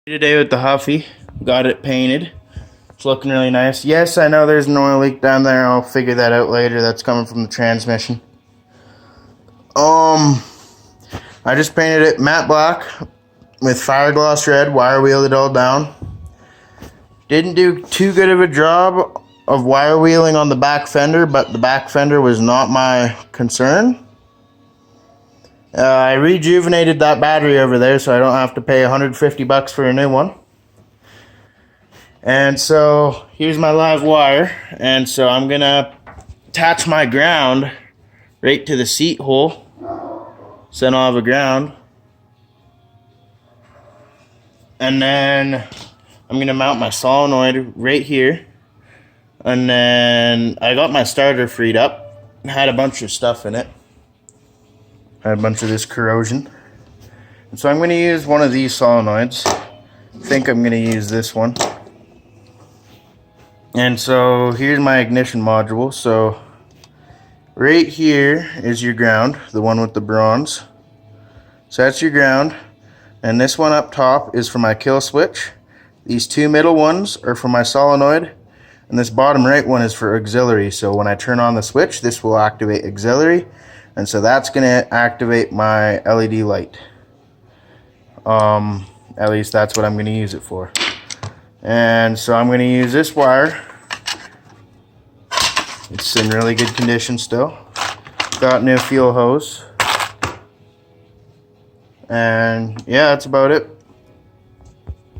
Today with the Huffy, got it painted. It's looking really nice. Yes, I know there's an oil leak down there. I'll figure that out later. That's coming from the transmission. I just painted it matte black with fire gloss red, wire wheeled it all down. Didn't do too good of a job of wire wheeling on the back fender, but the back fender was not my concern. I rejuvenated that battery over there so I don't have to pay 150 bucks for a new one. And so here's my live wire, and so I'm gonna attach my ground right to the seat hole, so then I'll have a ground. And then I'm gonna mount my solenoid right here, and then I got my starter freed up. Had a bunch of stuff in it. Had a bunch of this corrosion. And so I'm going to use one of these solenoids. I think I'm going to use this one. And so here's my ignition module. So right here is your ground, the one with the bronze. So that's your ground. And this one up top is for my kill switch. These two middle ones are for my solenoid. And this bottom right one is for auxiliary. So when I turn on the switch, this will activate auxiliary. And so that's going to activate my LED light. At least that's what I'm going to use it for. And so I'm going to use this wire. It's in really good condition still. Got new fuel hose. And yeah, that's about it.